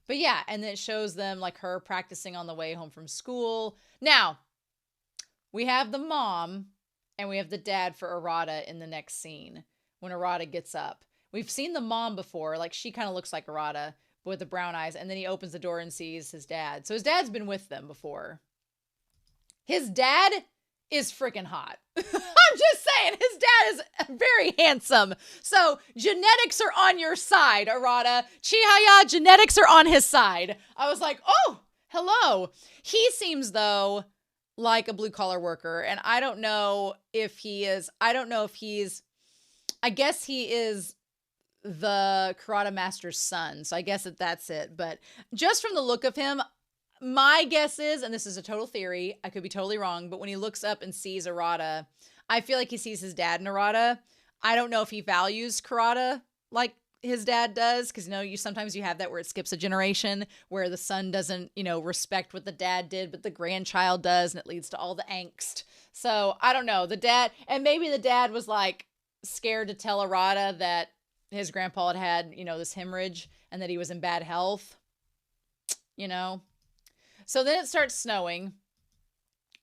But yeah, and then it shows them like her practicing on the way home from school. Now, we have the mom and we have the dad for Arata in the next scene when Arata gets up. We've seen the mom before. Like, she kind of looks like Arata, but with the brown eyes. And then he opens the door and sees his dad. So his dad's been with them before. His dad is freaking hot. I'm just saying, his dad is very handsome. So genetics are on your side, Arata. Chihaya, genetics are on his side. I was like, oh, hello. He seems, though, like a blue-collar worker. And I don't know if he is, I guess he is the karate master's son. So I guess that's it. But just from the look of him, my guess is, and this is a total theory, I could be totally wrong, but when he looks up and sees Arata, I feel like he sees his dad in Arata. I don't know if he values karate like his dad does, because, you know, sometimes you have that where it skips a generation, where the son doesn't, you know, respect what the dad did, but the grandchild does, and it leads to all the angst. So I don't know. The dad, and maybe the dad was like scared to tell Arata that his grandpa had, you know, this hemorrhage and that he was in bad health, you know. So then it starts snowing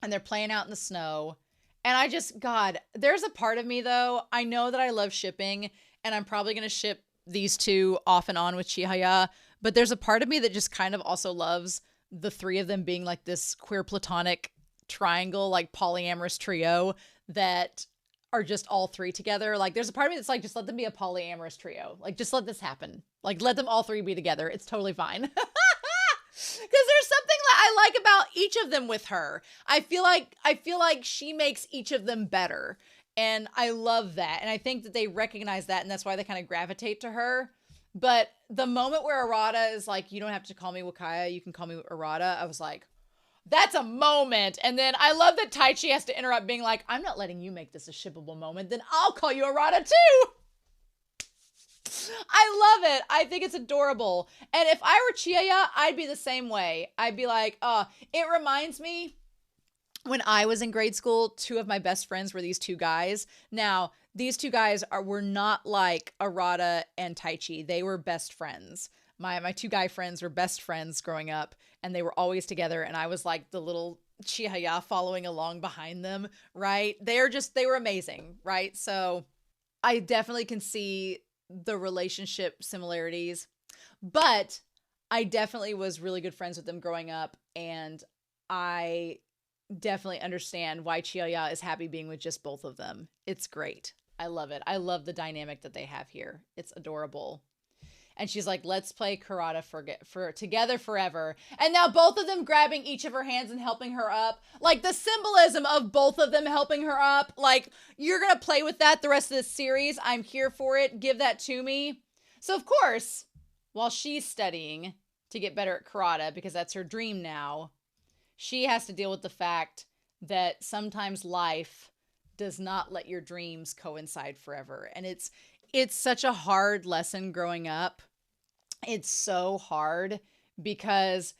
and they're playing out in the snow. And I just, God, there's a part of me, though. I know that I love shipping, and I'm probably going to ship these two off and on with Chihaya. But there's a part of me that just kind of also loves the three of them being like this queer platonic triangle, like polyamorous trio that are just all three together. Like, there's a part of me that's like, just let them be a polyamorous trio. Like, just let this happen. Like, let them all three be together. It's totally fine. Because there's something that I like about each of them with her. I feel like she makes each of them better. And I love that. And I think that they recognize that, and that's why they kind of gravitate to her. But the moment where Arata is like, you don't have to call me Wakaya, you can call me Arata, I was like, that's a moment. And then I love that Taichi has to interrupt, being like, I'm not letting you make this a shippable moment, then I'll call you Arata too. I love it. I think it's adorable. And if I were Chihaya, I'd be the same way. I'd be like, it reminds me when I was in grade school, two of my best friends were these two guys. Now, these two guys were not like Arata and Taichi. They were best friends. My two guy friends were best friends growing up, and they were always together. And I was like the little Chihaya following along behind them, right? They were amazing, right? So I definitely can see the relationship similarities, but I definitely was really good friends with them growing up, and I definitely understand why Chihaya is happy being with just both of them. It's great. I love it. I love the dynamic that they have here. It's adorable. And she's like, let's play karate for together forever. And now both of them grabbing each of her hands and helping her up. Like, the symbolism of both of them helping her up. Like, you're going to play with that the rest of this series. I'm here for it. Give that to me. So, of course, while she's studying to get better at karate, because that's her dream now, she has to deal with the fact that sometimes life does not let your dreams coincide forever. And it's such a hard lesson growing up. It's so hard because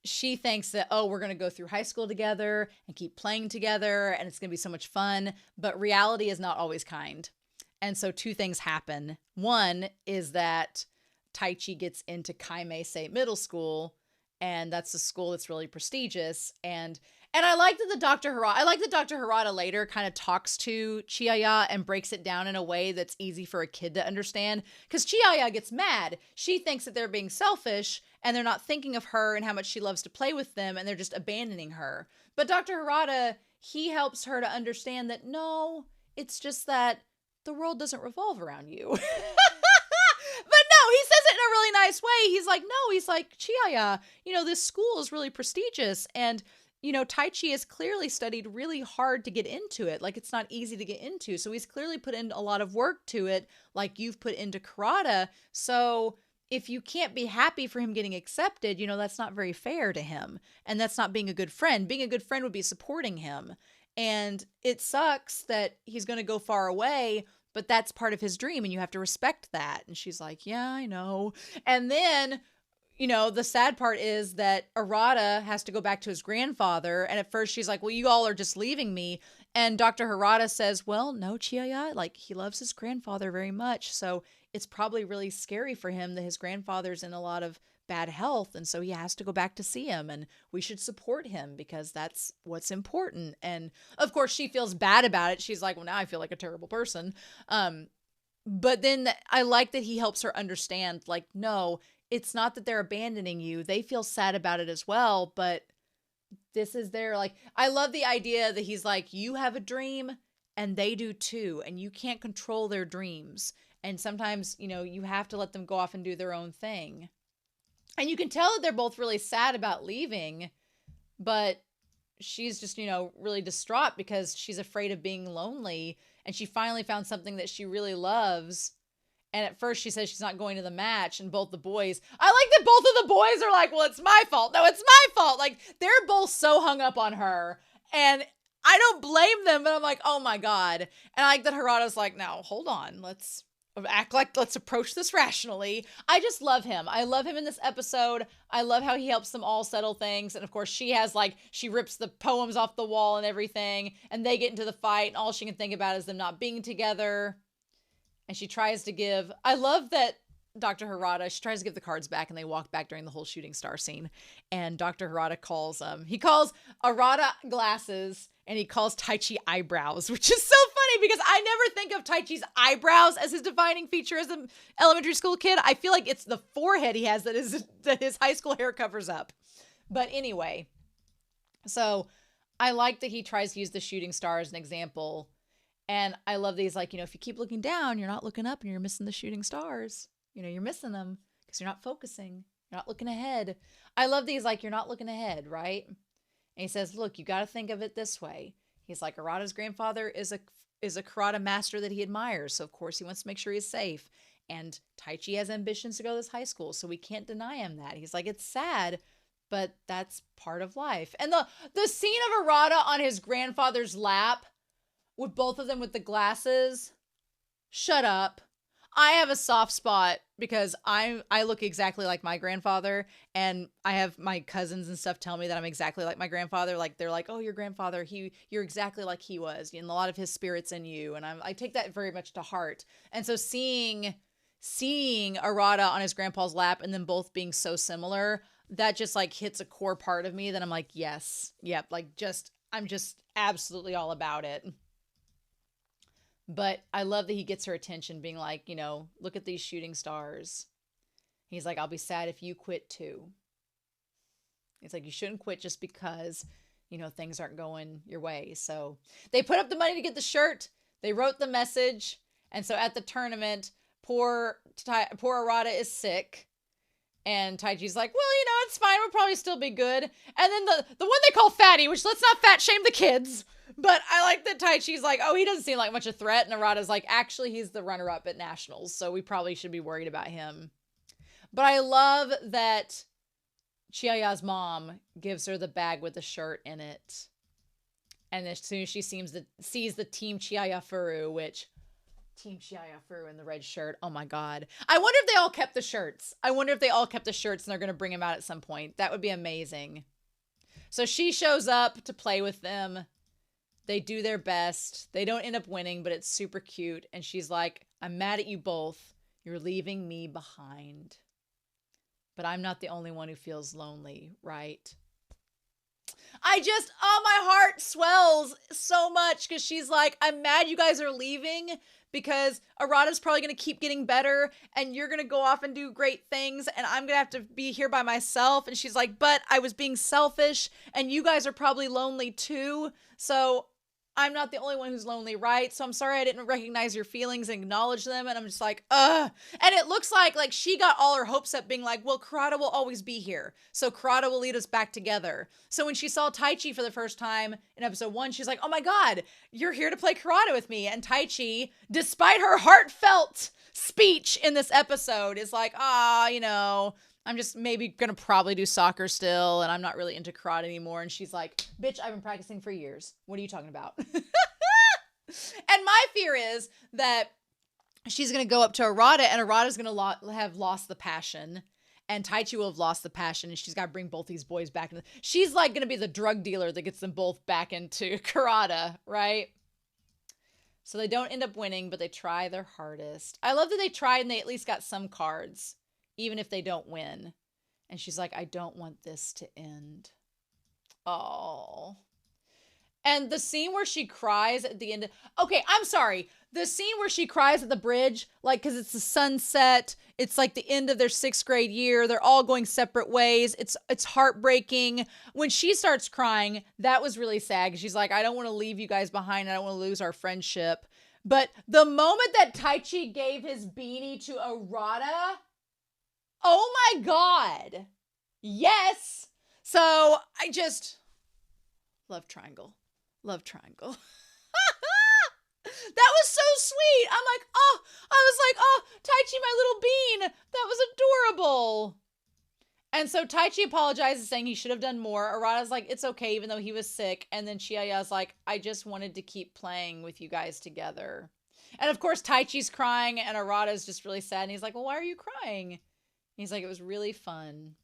she thinks that, oh, we're going to go through high school together and keep playing together and it's going to be so much fun. But reality is not always kind. And so two things happen. One is that Taichi gets into Kaimei State Middle School, and that's a school that's really prestigious. And I like that Dr. Harada later kind of talks to Chihaya and breaks it down in a way that's easy for a kid to understand. Because Chihaya gets mad. She thinks that they're being selfish and they're not thinking of her and how much she loves to play with them, and they're just abandoning her. But Dr. Harada, he helps her to understand that no, it's just that the world doesn't revolve around you. But no, he says it in a really nice way. He's like, Chihaya, this school is really prestigious. And, Taichi has clearly studied really hard to get into it. Like, it's not easy to get into. So he's clearly put in a lot of work to it, like you've put into karate. So if you can't be happy for him getting accepted, that's not very fair to him. And that's not being a good friend. Being a good friend would be supporting him. And it sucks that he's going to go far away, but that's part of his dream and you have to respect that. And she's like, yeah, I know. And then, the sad part is that Arata has to go back to his grandfather. And at first she's like, well, you all are just leaving me. And Dr. Harada says, well, no, Chihaya, like he loves his grandfather very much. So it's probably really scary for him that his grandfather's in a lot of bad health, and so he has to go back to see him, and we should support him because that's what's important. And of course she feels bad about it. She's like, well, now I feel like a terrible person. But then I like that he helps her understand, like, no, it's not that they're abandoning you. They feel sad about it as well, but this is their, like, I love the idea that he's like, you have a dream and they do too, and you can't control their dreams. And sometimes, you have to let them go off and do their own thing. And you can tell that they're both really sad about leaving, but she's just, really distraught because she's afraid of being lonely. And she finally found something that she really loves. And at first she says she's not going to the match. And I like that both of the boys are like, well, it's my fault. No, it's my fault. Like, they're both so hung up on her. And I don't blame them, but I'm like, oh my God. And I like that Harada's like, now, hold on. Let's approach this rationally. I just love him. I love him in this episode. I love how he helps them all settle things. And of course she rips the poems off the wall and everything, and they get into the fight, and all she can think about is them not being together. And she tries to give, I love that Dr. Harada, she tries to give the cards back, and they walk back during the whole shooting star scene. And Dr. Harada calls Arata glasses, and he calls Taichi eyebrows, which is so funny because I never think of Taichi's eyebrows as his defining feature as an elementary school kid. I feel like it's the forehead he has that his high school hair covers up. But anyway, so I like that he tries to use the shooting star as an example. And I love these, like, if you keep looking down, you're not looking up and you're missing the shooting stars. You're missing them because you're not focusing. You're not looking ahead. I love these, like, you're not looking ahead, right? And he says, look, you got to think of it this way. He's like, Arata's grandfather is a karate master that he admires. So, of course, he wants to make sure he's safe. And Taichi has ambitions to go to this high school, so we can't deny him that. He's like, it's sad, but that's part of life. And the scene of Arata on his grandfather's lap with both of them with the glasses, shut up. I have a soft spot because I look exactly like my grandfather, and I have my cousins and stuff tell me that I'm exactly like my grandfather. Like, they're like, oh, your grandfather, you're exactly like he was, and a lot of his spirit's in you. And I take that very much to heart. And so seeing Arata on his grandpa's lap and them both being so similar, that just like hits a core part of me that I'm like, yes, yep, like I'm just absolutely all about it. But I love that he gets her attention being like, look at these shooting stars. He's like, I'll be sad if you quit too. It's like, you shouldn't quit just because, things aren't going your way. So they put up the money to get the shirt. They wrote the message. And so at the tournament, poor Arata is sick. And Taichi's like, well, it's fine. We'll probably still be good. And then the one they call Fatty, which let's not fat shame the kids. But I like that Taichi's like, oh, he doesn't seem like much a threat. And Arata's like, actually, he's the runner-up at nationals, so we probably should be worried about him. But I love that Chihaya's mom gives her the bag with the shirt in it. And as soon as she sees the team Chihayafuru, which Team Chihayafuru in the red shirt. Oh my God. I wonder if they all kept the shirts. I wonder if they all kept the shirts and they're going to bring him out at some point. That would be amazing. So she shows up to play with them. They do their best. They don't end up winning, but it's super cute. And she's like, I'm mad at you both. You're leaving me behind. But I'm not the only one who feels lonely, right? My heart swells so much because she's like, I'm mad you guys are leaving because Arata's probably going to keep getting better and you're going to go off and do great things and I'm going to have to be here by myself. And she's like, but I was being selfish and you guys are probably lonely too. So I'm not the only one who's lonely, right? So I'm sorry I didn't recognize your feelings and acknowledge them. And I'm just like, ugh. And it looks like she got all her hopes up being like, well, Kurata will always be here. So Kurata will lead us back together. So when she saw Taichi for the first time in episode 1, she's like, oh my God, you're here to play Kurata with me. And Taichi, despite her heartfelt speech in this episode, is like, I'm just maybe gonna probably do soccer still, and I'm not really into karate anymore. And she's like, bitch, I've been practicing for years. What are you talking about? And my fear is that she's gonna go up to Arata, and Arata's gonna have lost the passion, and Taichi will have lost the passion, and she's got to bring both these boys back. She's like gonna be the drug dealer that gets them both back into karate, right? So they don't end up winning, but they try their hardest. I love that they tried and they at least got some cards, even if they don't win. And she's like, I don't want this to end. Oh. And the scene where she cries at the end. Okay, I'm sorry. The scene where she cries at the bridge, because it's the sunset. It's like the end of their 6th grade year. They're all going separate ways. It's heartbreaking. When she starts crying, that was really sad. She's like, I don't want to leave you guys behind. I don't want to lose our friendship. But the moment that Taichi gave his beanie to Arata, oh my God. Yes. So I just love Triangle. Love Triangle. That was so sweet. I'm like, Taichi, my little bean. That was adorable. And so Taichi apologizes, saying he should have done more. Arata's like, it's okay, even though he was sick. And then Chiaya's like, I just wanted to keep playing with you guys together. And of course, Taichi's crying, and Arata's just really sad. And he's like, well, why are you crying? He's like, it was really fun.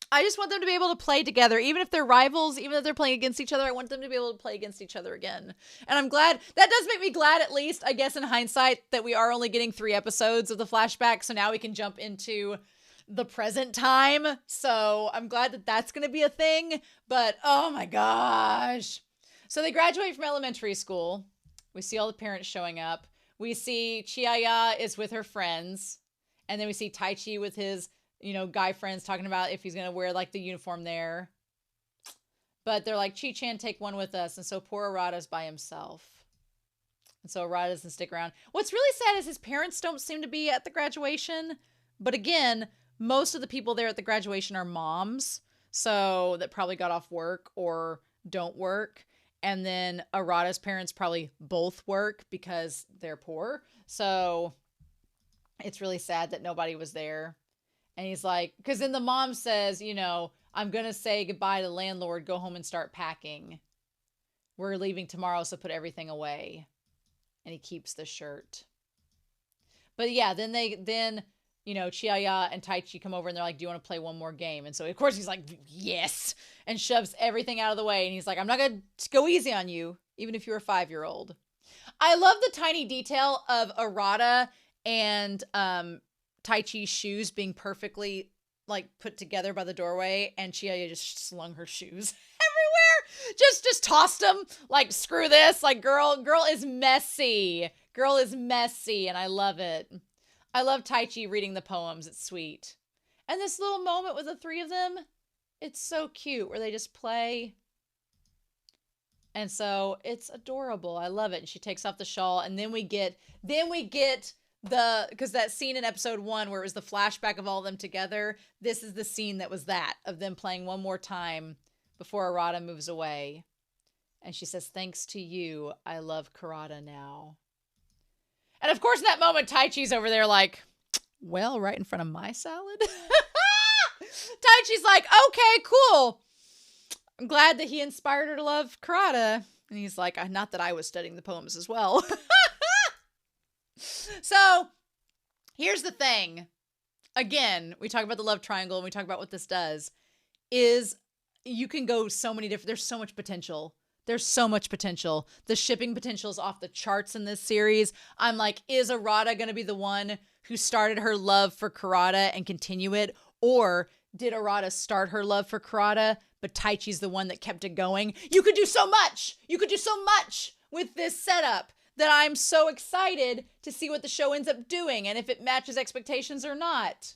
I just want them to be able to play together, even if they're rivals, even if they're playing against each other. I want them to be able to play against each other again. And I'm glad, that does make me glad, at least, I guess in hindsight, that we are only getting 3 episodes of the flashback. So now we can jump into the present time. So I'm glad that that's going to be a thing. But oh my gosh. So they graduate from elementary school. We see all the parents showing up. We see Chihaya is with her friends. And then we see Taichi with his, guy friends talking about if he's going to wear the uniform there. But they're like, Chi-chan, take one with us. And so poor Arata's by himself. And so Arata doesn't stick around. What's really sad is his parents don't seem to be at the graduation. But again, most of the people there at the graduation are moms. So that probably got off work or don't work. And then Arata's parents probably both work because they're poor. So it's really sad that nobody was there. And he's like, because then the mom says, I'm going to say goodbye to the landlord, go home and start packing. We're leaving tomorrow, so put everything away. And he keeps the shirt. But yeah, then Chiaya and Taichi come over and they're like, do you want to play one more game? And so of course he's like, yes, and shoves everything out of the way. And he's like, I'm not going to go easy on you, even if you're a 5-year-old. I love the tiny detail of Arata and Taichi's shoes being perfectly put together by the doorway, and Chiaya just slung her shoes everywhere. Just tossed them. Screw this. Girl is messy. Girl is messy, and I love it. I love Taichi reading the poems. It's sweet. And this little moment with the 3 of them, it's so cute where they just play. And so it's adorable. I love it. And she takes off the shawl, and then we get because that scene in episode 1 where it was the flashback of all of them together, this is the scene that was of them playing one more time before Arata moves away. And she says, thanks to you, I love Kurata now. And of course in that moment, Taichi's over there well, right in front of my salad. Taichi's like, okay, cool. I'm glad that he inspired her to love Kurata. And he's like, not that I was studying the poems as well. So here's the thing. Again, we talk about the love triangle and we talk about what this does, is you can go so many different, there's so much potential. There's so much potential. The shipping potential is off the charts in this series. I'm like, is Arata going to be the one who started her love for Kurata and continue it? Or did Arata start her love for Kurata, but Taichi's the one that kept it going? You could do so much. You could do so much with this setup that I'm so excited to see what the show ends up doing and if it matches expectations or not.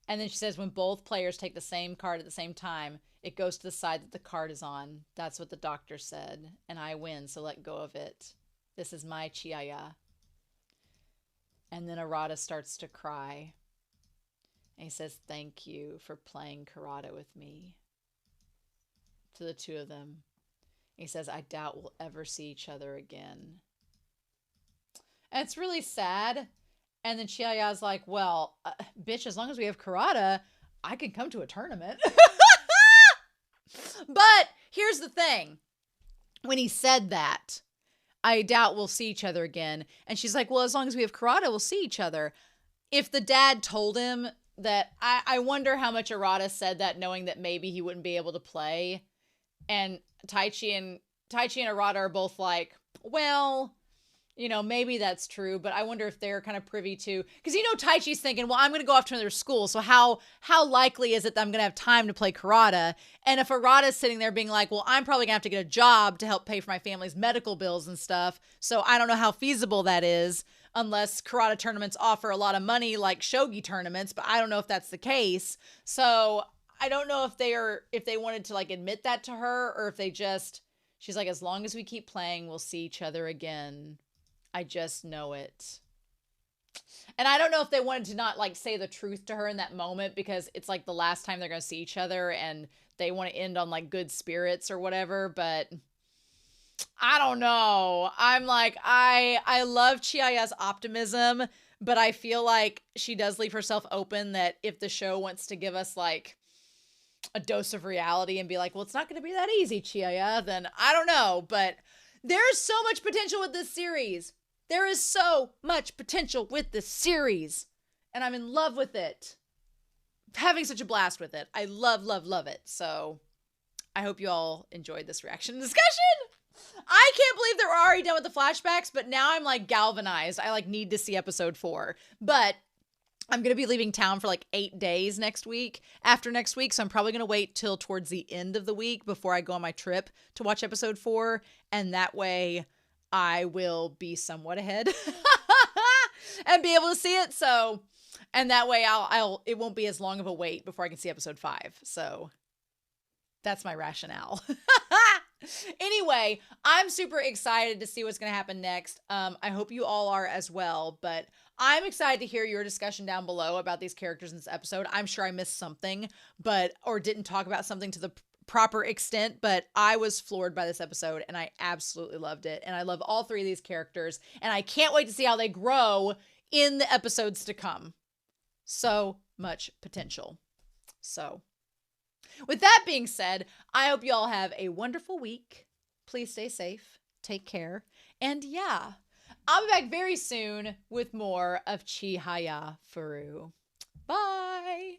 And then she says, when both players take the same card at the same time, it goes to the side that the card is on. That's what the doctor said. And I win, so let go of it. This is my Chihaya. And then Arata starts to cry. And he says, thank you for playing Kurata with me. To the two of them. He says, I doubt we'll ever see each other again. And it's really sad. And then Chihaya's like, well, bitch, as long as we have Kurata, I can come to a tournament. But here's the thing. When he said that, I doubt we'll see each other again. And she's like, well, as long as we have Kurata, we'll see each other. If the dad told him that, I wonder how much Arata said that knowing that maybe he wouldn't be able to play. And Taichi and Arata are both like, well, you know, maybe that's true, but I wonder if they're kind of privy to, because, you know, Taichi's thinking, well, I'm going to go off to another school. So how likely is it that I'm going to have time to play Kurata? And if Arata's sitting there being like, well, I'm probably going to have to get a job to help pay for my family's medical bills and stuff. So I don't know how feasible that is unless Kurata tournaments offer a lot of money like shogi tournaments, but I don't know if that's the case. So I don't know if they wanted to like admit that to her or if they just, she's like, as long as we keep playing, we'll see each other again. I just know it. And I don't know if they wanted to not like say the truth to her in that moment because it's like the last time they're going to see each other and they want to end on like good spirits or whatever, but I don't know. I'm like, I love Chihaya's optimism, but I feel like she does leave herself open that if the show wants to give us like a dose of reality and be like, well, it's not going to be that easy, Chihaya, then I don't know, but there's so much potential with this series. There is so much potential with this series, and I'm in love with it. Having such a blast with it. I love, love, love it. So I hope you all enjoyed this reaction discussion. I can't believe they're already done with the flashbacks, but now I'm like galvanized. I like need to see episode 4. But I'm going to be leaving town for like 8 days after next week. So I'm probably going to wait till towards the end of the week before I go on my trip to watch episode 4. And that way I will be somewhat ahead and be able to see it. So, and that way it won't be as long of a wait before I can see episode 5. So that's my rationale. Anyway, I'm super excited to see what's going to happen next. I hope you all are as well, but I'm excited to hear your discussion down below about these characters in this episode. I'm sure I missed something, or didn't talk about something to the proper extent, but I was floored by this episode and I absolutely loved it. And I love all 3 of these characters and I can't wait to see how they grow in the episodes to come. So much potential. So with that being said, I hope you all have a wonderful week. Please stay safe, take care, and yeah, I'll be back very soon with more of Chihayafuru. Bye!